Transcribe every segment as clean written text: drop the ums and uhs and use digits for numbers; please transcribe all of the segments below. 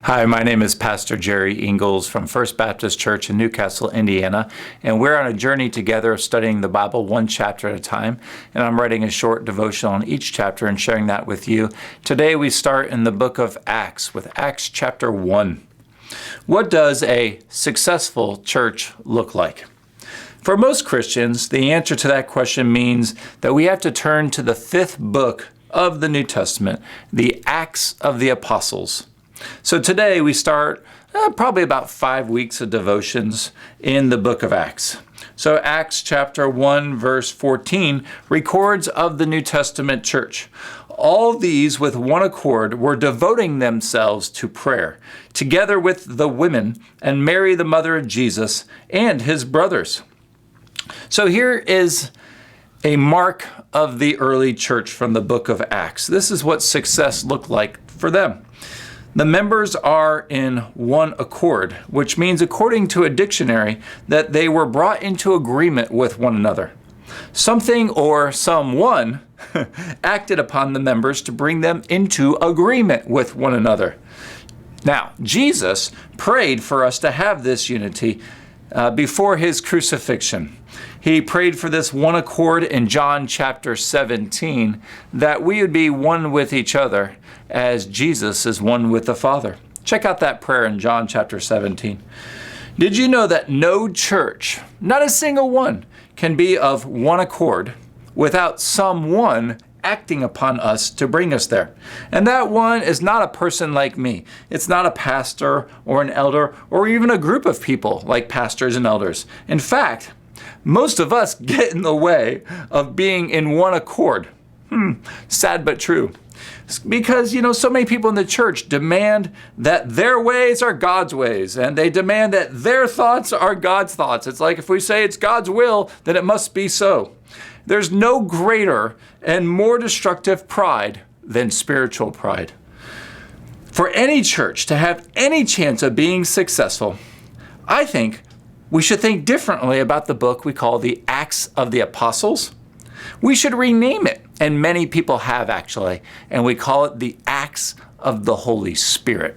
Hi, my name is Pastor Jerry Ingalls from First Baptist Church in Newcastle, Indiana, and we're on a journey together of studying the Bible one chapter at a time, and I'm writing a short devotional on each chapter and sharing that with you. Today we start in the book of Acts with Acts chapter 1. What does a successful church look like? For most Christians, the answer to that question means that we have to turn to the fifth book of the New Testament, the Acts of the Apostles. So today we start probably about 5 weeks of devotions in the book of Acts. So Acts chapter 1 verse 14 records of the New Testament church. All these with one accord were devoting themselves to prayer, together with the women and Mary the mother of Jesus and his brothers. So here is a mark of the early church from the book of Acts. This is what success looked like for them. The members are in one accord, which means, according to a dictionary, that they were brought into agreement with one another. Something or someone acted upon the members to bring them into agreement with one another. Now, Jesus prayed for us to have this unity before his crucifixion. He prayed for this one accord in John chapter 17, that we would be one with each other as Jesus is one with the Father. Check out that prayer in John chapter 17. Did you know that no church, not a single one, can be of one accord without someone acting upon us to bring us there? And that one is not a person like me. It's not a pastor or an elder or even a group of people like pastors and elders. In fact, most of us get in the way of being in one accord. Sad but true. Because, so many people in the church demand that their ways are God's ways, and they demand that their thoughts are God's thoughts. It's like if we say it's God's will, then it must be so. There's no greater and more destructive pride than spiritual pride. For any church to have any chance of being successful, I think we should think differently about the book we call the Acts of the Apostles. We should rename it, and many people have actually, and we call it the Acts of the Holy Spirit.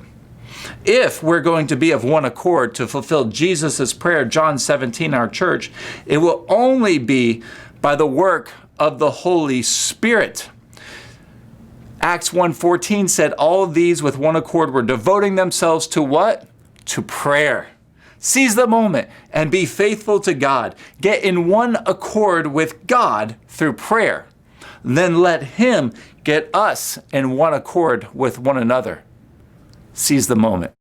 If we're going to be of one accord to fulfill Jesus' prayer, John 17, our church, it will only be by the work of the Holy Spirit. Acts 1:14 said, all of these with one accord were devoting themselves to what? To prayer. Seize the moment and be faithful to God. Get in one accord with God through prayer. Then let him get us in one accord with one another. Seize the moment.